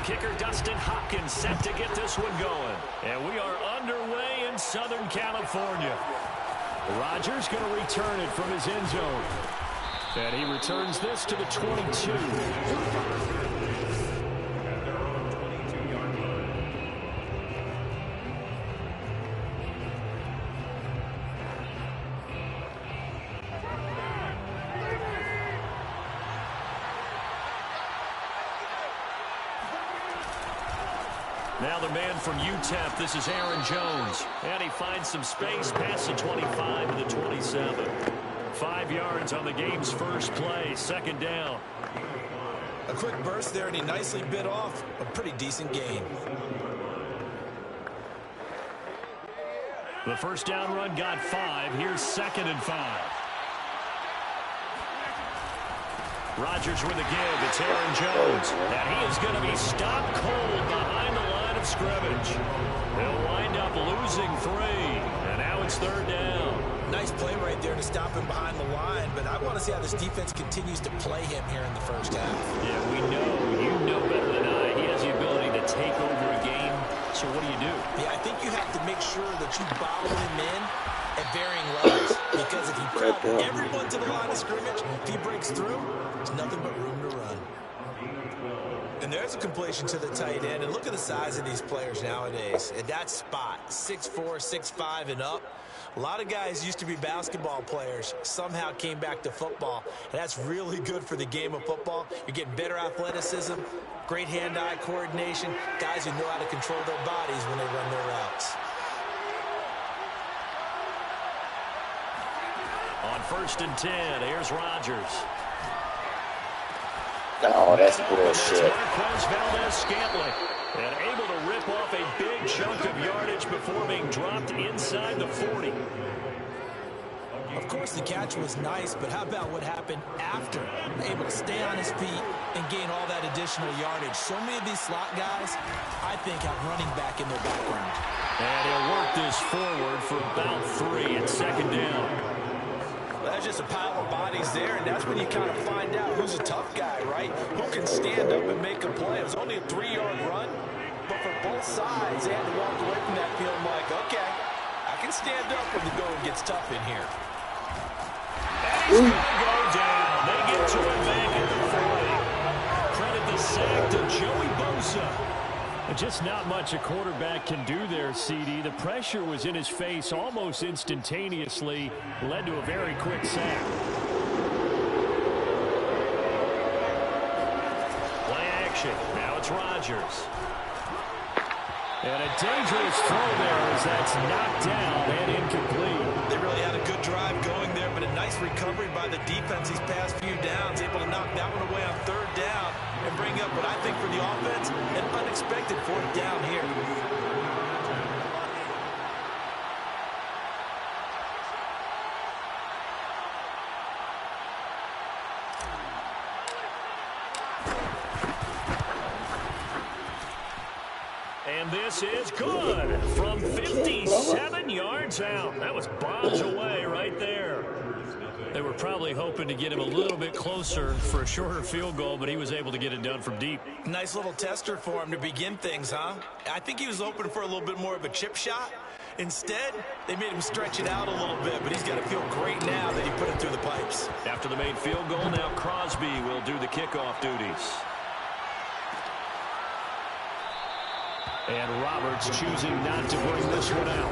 kicker Dustin Hopkins set to get this one going. And we are underway in Southern California. Rodgers going to return it from his end zone. And he returns this to the 22. Now the man from UTEP, this is Aaron Jones. And he finds some space past the 25 to the 27. 5 yards on the game's first play, second down. A quick burst there, and he nicely bit off a pretty decent gain. The first down run got 5. Here's 2nd and 5. Rodgers with a give. It's Aaron Jones. And he is going to be stopped cold behind the line of scrimmage. They'll wind up losing 3. And now it's 3rd down. Nice play right there to stop him behind the line, but I want to see how this defense continues to play him here in the first half. Yeah, we know, you know better than I, he has the ability to take over a game. So what do? Yeah, I think you have to make sure that you bottle him in at varying levels, because if you crowd everyone to the line of scrimmage, if he breaks through, there's nothing but room to run. And there's a completion to the tight end, and look at the size of these players nowadays. At that spot, 6'4", 6'5", and up. A lot of guys used to be basketball players, somehow came back to football, and that's really good for the game of football. You're getting better athleticism, great hand-eye coordination, guys who know how to control their bodies when they run their routes. On 1st and 10, here's Rodgers. Oh, that's bullshit. Scantling, and able to rip off a big chunk of yardage before being dropped inside the 40. Of course, the catch was nice, but how about what happened after? Able to stay on his feet and gain all that additional yardage. So many of these slot guys, I think, have running back in their background. And he'll work this forward for about 3 at 2nd down. That's just a pile of bodies there, and that's when you kind of find out who's a tough guy, right? Who can stand up and make a play. It was only a 3-yard run, but for both sides, they had to walk away from that field like, okay, I can stand up when the going gets tough in here. And he's going to go down. They get to him back at the 40. Credit the sack to Joey Bosa. Just not much a quarterback can do there, CD. The pressure was in his face almost instantaneously, led to a very quick sack. Play action. Now it's Rodgers. And a dangerous throw there as that's knocked down and incomplete. They really had a good drive going there, but a nice recovery by the defense these past few downs, able to knock that one away on 3rd down and bring up what I think for the offense, an unexpected 4th down here. And this is good from 57 yards out. That was bombs away right there. They were probably hoping to get him a little bit closer for a shorter field goal, but he was able to get it done from deep. Nice little tester for him to begin things, huh? I think he was hoping for a little bit more of a chip shot. Instead, they made him stretch it out a little bit, but he's got to feel great now that he put it through the pipes. After the made field goal, now Crosby will do the kickoff duties. And Roberts choosing not to bring this one out.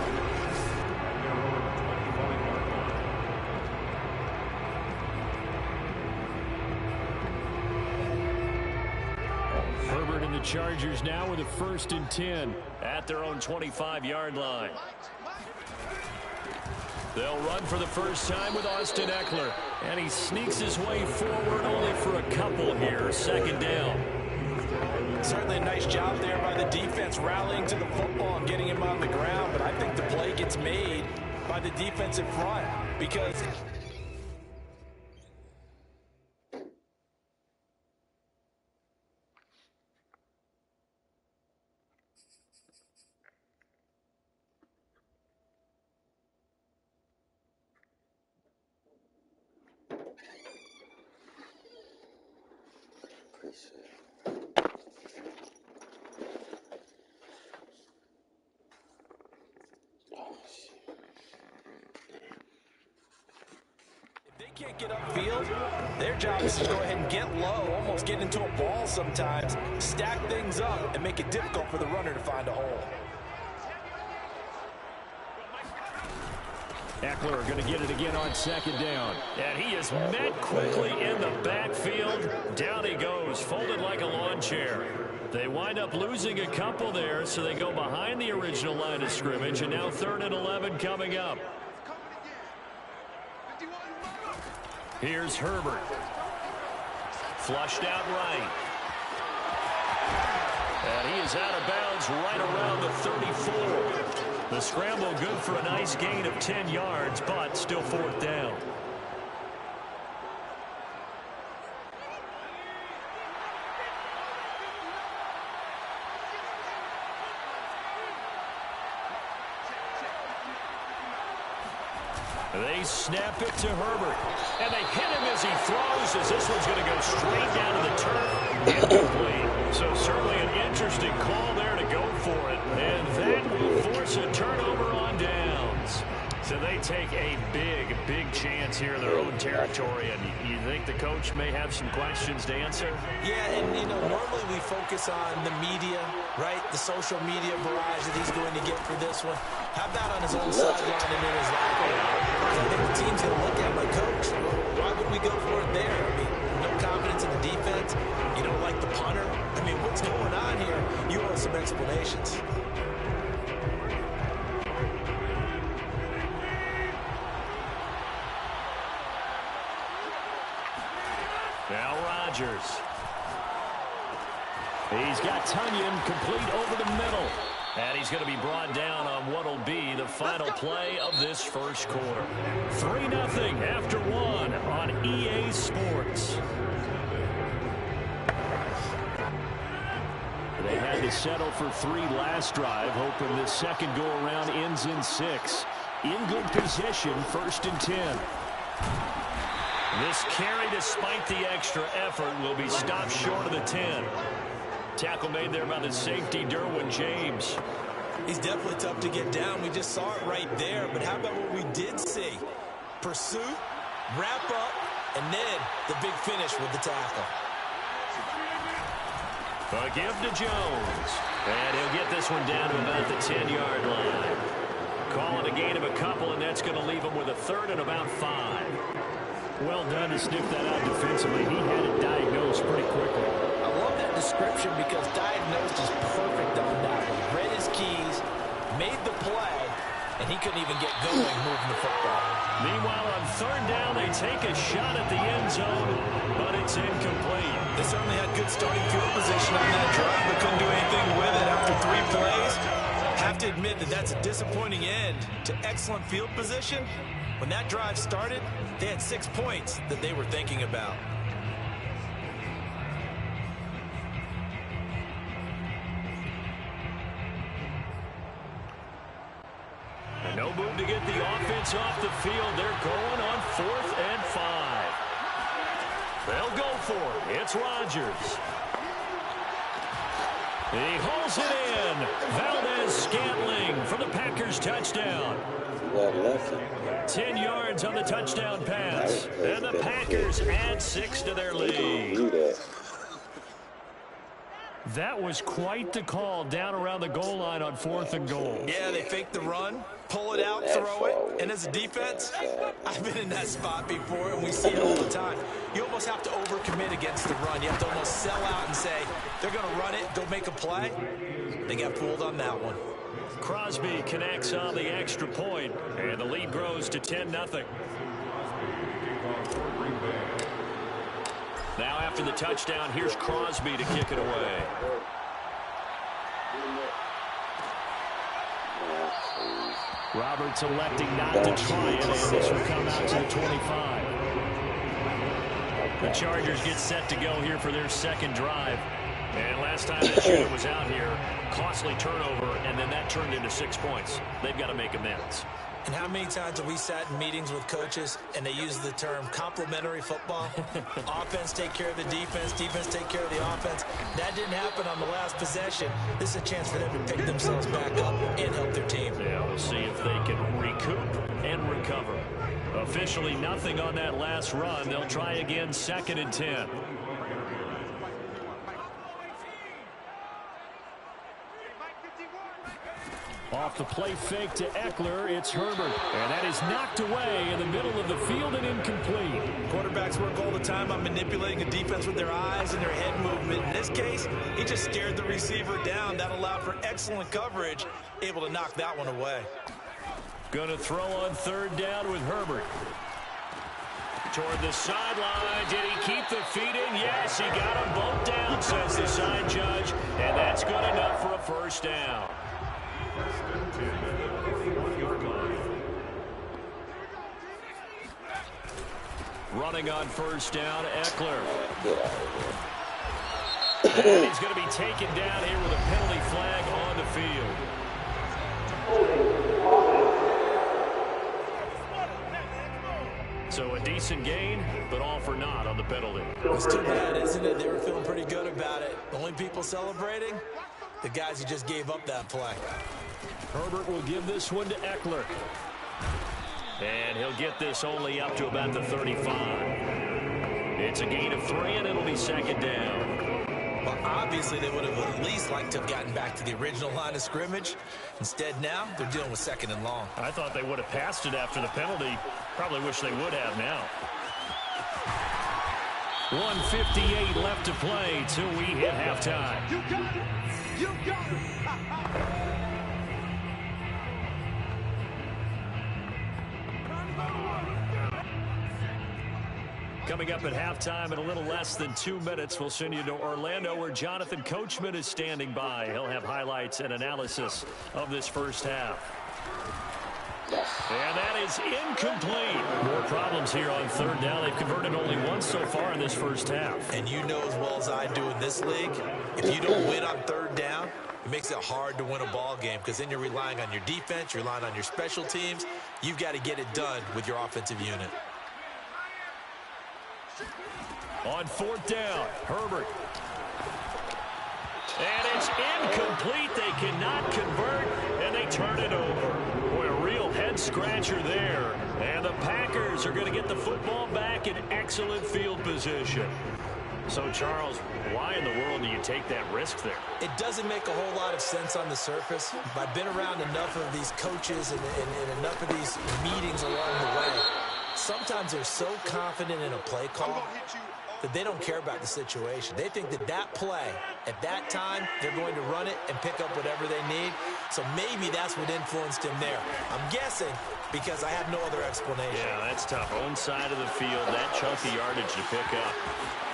Herbert and the Chargers now with a 1st and 10 at their own 25-yard line. They'll run for the first time with Austin Eckler. And he sneaks his way forward only for a couple here. 2nd down. Certainly a nice job there by the defense rallying to the football and getting him on the ground, but I think the play gets made by the defensive front because can't get upfield, their job is to go ahead and get low, almost get into a ball sometimes, stack things up, and make it difficult for the runner to find a hole. Eckler going to get it again on second down. And he is met quickly in the backfield. Down he goes, folded like a lawn chair. They wind up losing a couple there, so they go behind the original line of scrimmage, and now 3rd and 11 coming up. Here's Herbert. Flushed out right. And he is out of bounds right around the 34. The scramble good for a nice gain of 10 yards, but still 4th down. They snap it to Herbert. And they hit him as he throws, as this one's going to go straight down to the turf. Incomplete. So certainly an interesting call there to go for it. And that will force a turnover on downs. So they take a big chance here in their own territory. And you think the coach may have some questions to answer? Yeah, and, normally we focus on the media, right? The social media barrage that he's going to get for this one. How about on his own sideline and in his locker room? I think the team's going to look at my coach. Why would we go for it there? I mean, no confidence in the defense. You don't like the punter. I mean, what's going on here? You owe some explanations. Now Rodgers. He's got Tunyon complete over the middle. And he's going to be brought down on what will be the final play of this first quarter. 3-0 after 1 on EA Sports. They had to settle for 3 last drive, hoping this second go-around ends in 6. In good position, 1st and 10. This carry, despite the extra effort, will be stopped short of the 10. Tackle made there by the safety, Derwin James. He's definitely tough to get down. We just saw it right there. But how about what we did see? Pursuit, wrap up, and then the big finish with the tackle. A give to Jones. And he'll get this one down to about the 10-yard line. Calling a gain of a couple, and that's going to leave him with a 3rd and about 5. Well done to sniff that out defensively. He had it diagnosed pretty quickly. I love that description because diagnosed is perfect on that one. Read his keys, made the play, and he couldn't even get going moving the football. Meanwhile, on 3rd down, they take a shot at the end zone, but it's incomplete. They certainly had good starting field position on that drive, but couldn't do anything with it after 3 plays. Have to admit that that's a disappointing end to excellent field position. When that drive started, they had 6 points that they were thinking about. And no move to get the offense off the field. They're going on 4th and 5. They'll go for it. It's Rodgers. He hauls it in. Valdez-Scantling for the Packers touchdown. 10 yards on the touchdown pass. And the Packers add 6 to their lead. That was quite the call down around the goal line on 4th and goal. Yeah, they fake the run, pull it out, throw it. And as a defense, I've been in that spot before, and we see it all the time. You almost have to overcommit against the run. You have to almost sell out and say, they're going to run it, go make a play. They got fooled on that one. Crosby connects on the extra point, and the lead grows to 10-0. Now after the touchdown, here's Crosby to kick it away. Roberts electing not to try it, and this will come out to the 25. The Chargers get set to go here for their second drive. And last time that unit was out here, costly turnover, and then that turned into 6 points. They've got to make amends. And how many times have we sat in meetings with coaches and they use the term complementary football? Offense take care of the defense, defense take care of the offense. That didn't happen on the last possession. This is a chance for them to pick themselves back up and help their team. Yeah, we'll see if they can recoup and recover. A officially nothing on that last run. They'll try again, 2nd and 10. Off the play fake to Eckler, it's Herbert. And that is knocked away in the middle of the field and incomplete. Quarterbacks work all the time on manipulating a defense with their eyes and their head movement. In this case, he just stared the receiver down. That allowed for excellent coverage, able to knock that one away. Going to throw on 3rd down with Herbert. Toward the sideline. Did he keep the feet in? Yes, he got them both down, says the side judge. And that's good enough for a 1st down. Running on 1st down, Eckler. And he's going to be taken down here with a penalty flag on the field. So a decent gain, but all for naught on the penalty. It's too bad, isn't it? They were feeling pretty good about it. The only people celebrating, the guys who just gave up that play. Herbert will give this one to Eckler. And he'll get this only up to about the 35. It's a gain of 3, and it'll be 2nd down. Well, obviously, they would have at least liked to have gotten back to the original line of scrimmage. Instead, now, they're dealing with 2nd and long. I thought they would have passed it after the penalty. Probably wish they would have now. 1:58 left to play till we hit halftime. You got it! You got it! Coming up at halftime in a little less than 2 minutes, we'll send you to Orlando where Jonathan Coachman is standing by. He'll have highlights and analysis of this 1st half. And that is incomplete. More problems here on 3rd down. They've converted only once so far in this 1st half. And you know as well as I do in this league, if you don't win on 3rd down, it makes it hard to win a ball game because then you're relying on your defense, you're relying on your special teams. You've got to get it done with your offensive unit. On 4th down, Herbert. And it's incomplete. They cannot convert, and they turn it over. Boy, a real head-scratcher there. And the Packers are going to get the football back in excellent field position. So, Charles, why in the world do you take that risk there? It doesn't make a whole lot of sense on the surface. I've been around enough of these coaches and enough of these meetings along the way. Sometimes they're so confident in a play call that they don't care about the situation. They think that that play, at that time, they're going to run it and pick up whatever they need. So maybe that's what influenced him there. I'm guessing because I have no other explanation. Yeah, that's tough. Own side of the field, that chunk of yardage to pick up.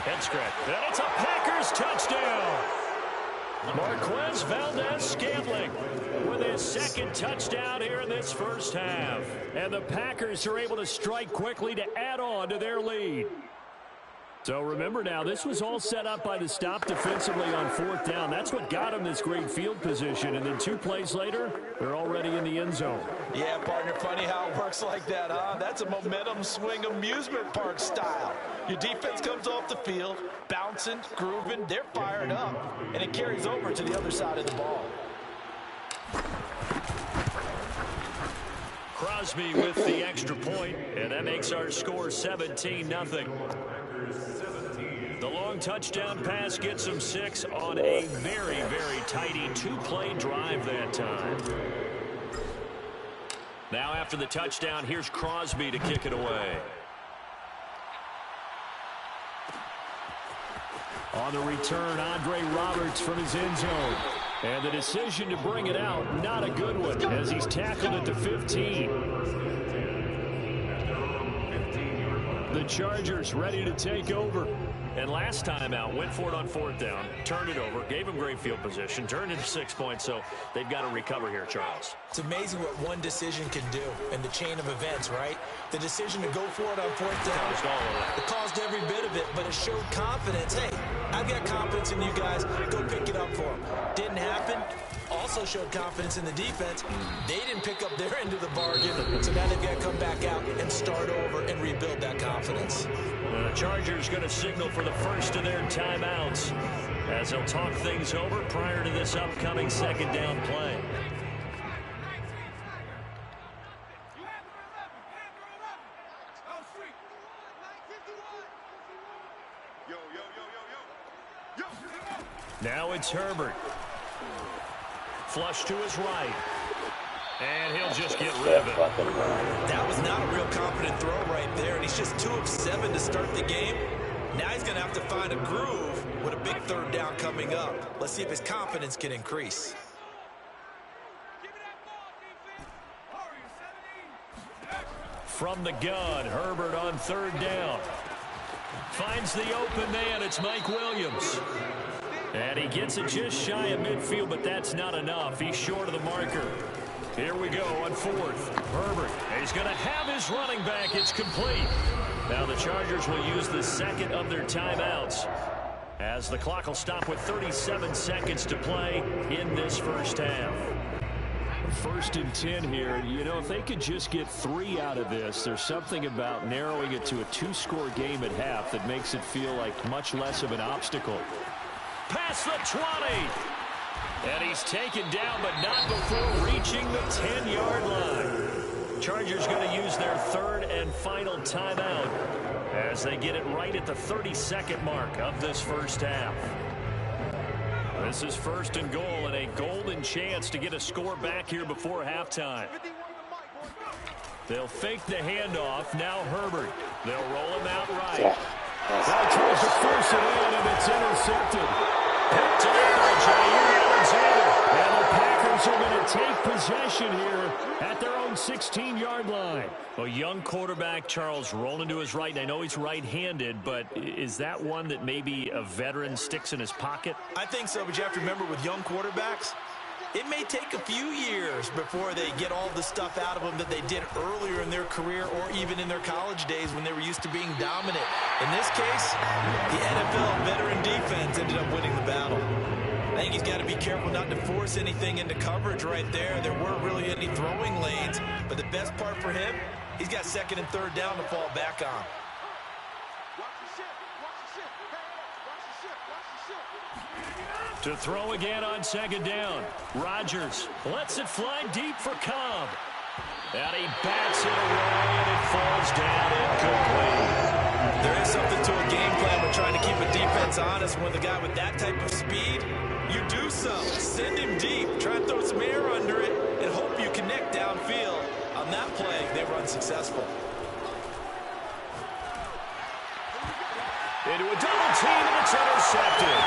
Head scratch. And it's a Packers touchdown. Marquez Valdez-Scantling with his 2nd touchdown here in this 1st half. And the Packers are able to strike quickly to add on to their lead. So remember now, this was all set up by the stop defensively on 4th down. That's what got them this great field position. And then 2 plays later, they're already in the end zone. Yeah, partner, funny how it works like that, huh? That's a momentum swing amusement park style. Your defense comes off the field, bouncing, grooving, they're fired up. And it carries over to the other side of the ball. Crosby with the extra point, and that makes our score 17-0. The long touchdown pass gets him 6 on a very, very tidy 2-play drive that time. Now after the touchdown, here's Crosby to kick it away. On the return, Andre Roberts from his end zone. And the decision to bring it out, not a good one, as he's tackled at the 15. The Chargers ready to take over. And last time out, went for it on 4th down, turned it over, gave him great field position, turned it to 6 points, so they've got to recover here, Charles. It's amazing what one decision can do in the chain of events, right? The decision to go for it on 4th down, it caused every bit of it, but it showed confidence. Hey, I've got confidence in you guys. Go pick it up for them. Didn't happen. Also showed confidence in the defense. They didn't pick up their end of the bargain, so now they've got to come back out and start over and rebuild that confidence. The Chargers going to signal for the first of their timeouts as they'll talk things over prior to this upcoming 2nd down play. Now it's Herbert. Flush to his right. And he'll just get rid of it. That was not a real confident throw right there, and he's just 2 of 7 to start the game. Now he's going to have to find a groove with a big third down coming up. Let's see if his confidence can increase. From the gun, Herbert on third down. Finds the open man. It's Mike Williams. And he gets it just shy of midfield, but that's not enough. He's short of the marker. Here we go on fourth. Herbert, he's going to have his running back. It's complete. Now the Chargers will use the second of their timeouts, as the clock will stop with 37 seconds to play in this first half. First and 10 here. You know, if they could just get 3 out of this, there's something about narrowing it to a 2-score game at half that makes it feel like much less of an obstacle. Past the 20. And he's taken down, but not before reaching the 10-yard line. Chargers going to use their third and final timeout as they get it right at the 32nd mark of this first half. This is first and goal, and a golden chance to get a score back here before halftime. They'll fake the handoff. Now Herbert. They'll roll him out right. That tries to force it in, and it's intercepted. Picked up by Jair Alexander. And the Packers are going to take possession here at their own 16-yard line. A young quarterback, Charles, rolling to his right. And I know he's right-handed, but is that one that maybe a veteran sticks in his pocket? I think so, but you have to remember with young quarterbacks, it may take a few years before they get all the stuff out of them that they did earlier in their career or even in their college days when they were used to being dominant. In this case, the NFL veteran defense ended up winning the battle. I think he's got to be careful not to force anything into coverage right there. There weren't really any throwing lanes, but the best part for him, he's got second and third down to fall back on. To throw again on second down. Rodgers lets it fly deep for Cobb. And he bats it away, and it falls down incomplete. There is something to a game plan when trying to keep a defense honest. When the guy with that type of speed, you do so. Send him deep. Try and throw some air under it and hope you connect downfield. On that play, they were unsuccessful. Into a double team, and it's intercepted.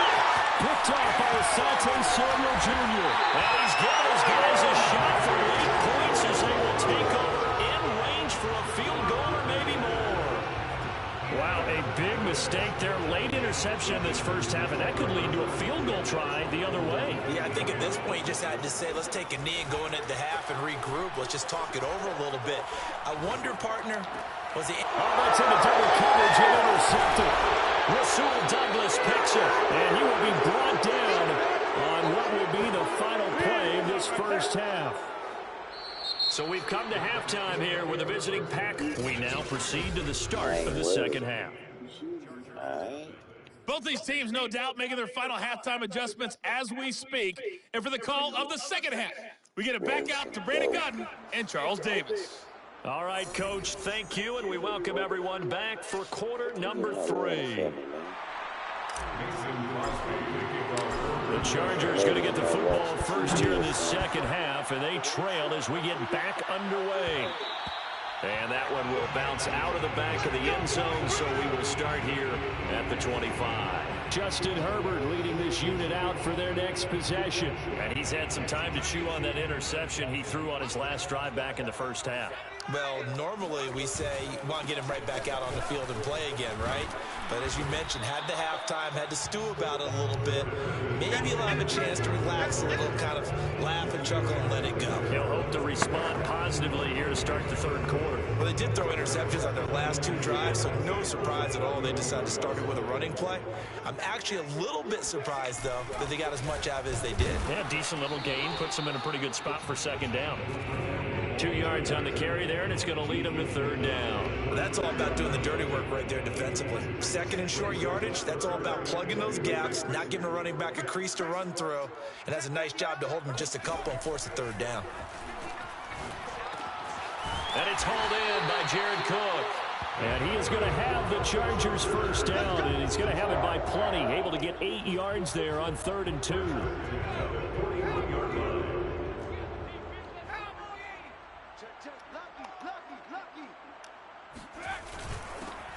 Picked off by Asante Samuel Jr. And he's giving his guys a shot for late points as they will take over in range for a field goal or maybe more. Wow, a big mistake there. Late interception in this first half, and that could lead to a field goal try the other way. Yeah, I think at this point you just had to say, let's take a knee and go into the half and regroup. Let's just talk it over a little bit. I wonder, partner, was he... Oh, that's into double coverage and intercepted. Rasul Douglas picks it, and he will be brought down on what will be the final play of this first half. So we've come to halftime here with a visiting Pack. We now proceed to the start of the second half. Both these teams, no doubt, making their final halftime adjustments as we speak. And for the call of the second half, we get it back out to Brandon Gutton and Charles Davis. All right, Coach, thank you, and we welcome everyone back for quarter number 3. The Chargers going to get the football first here in this second half, and they trail as we get back underway. And that one will bounce out of the back of the end zone, so we will start here at the 25. Justin Herbert leading this unit out for their next possession. And he's had some time to chew on that interception he threw on his last drive back in the first half. Well, normally we say you want to get him right back out on the field and play again, right? But as you mentioned, had the halftime, had to stew about it a little bit. Maybe he'll have a chance to relax a little, kind of laugh and chuckle and let it go. He'll hope to respond positively here to start the third quarter. Well, they did throw interceptions on their last 2 drives, so no surprise at all they decided to start it with a running play. I'm actually a little bit surprised, though, that they got as much out of it as they did. Yeah, decent little gain. Puts them in a pretty good spot for second down. 2 yards on the carry there, and it's going to lead them to third down. Well, that's all about doing the dirty work right there defensively. Second and short yardage, that's all about plugging those gaps, not giving a running back a crease to run through, and that's a nice job to hold them just a couple and force a third down. And it's hauled in by Jared Cook. And he is going to have the Chargers first down, and he's going to have it by plenty. Able to get 8 yards there on 3rd and 2.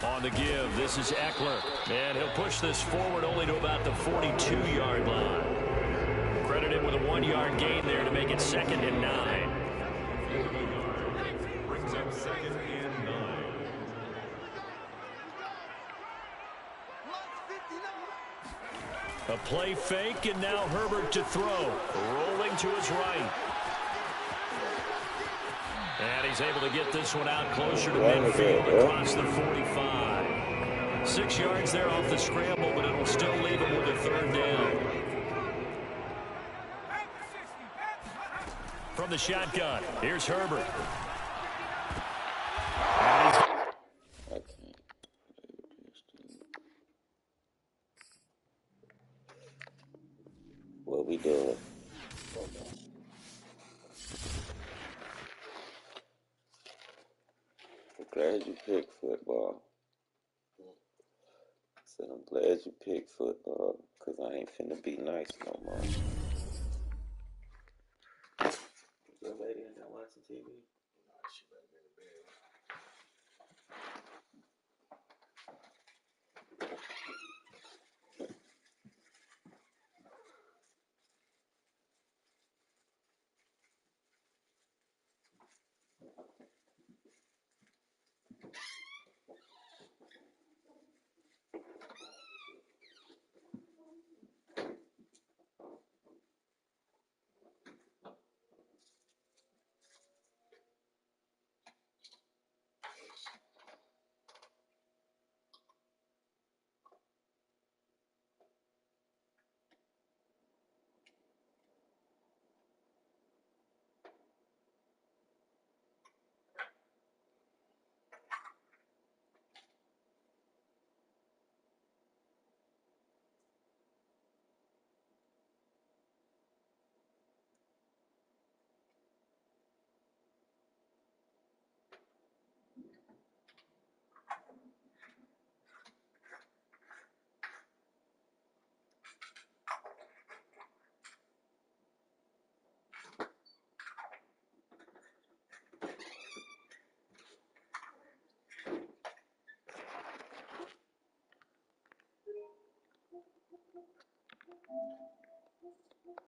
On the give, this is Eckler. And he'll push this forward only to about the 42-yard line. Credit him with a 1-yard gain there to make it 2nd and 9. Brings up 2nd and 9. A play fake, and now Herbert to throw. Rolling to his right. And he's able to get this one out closer to midfield across the 45. 6 yards there off the scramble, but it'll still leave him with a 3rd down. From the shotgun, here's Herbert. What we doing? I'm glad you picked football. I said I'm glad you picked football, because I ain't finna be nice no more. Is your lady in there watching TV?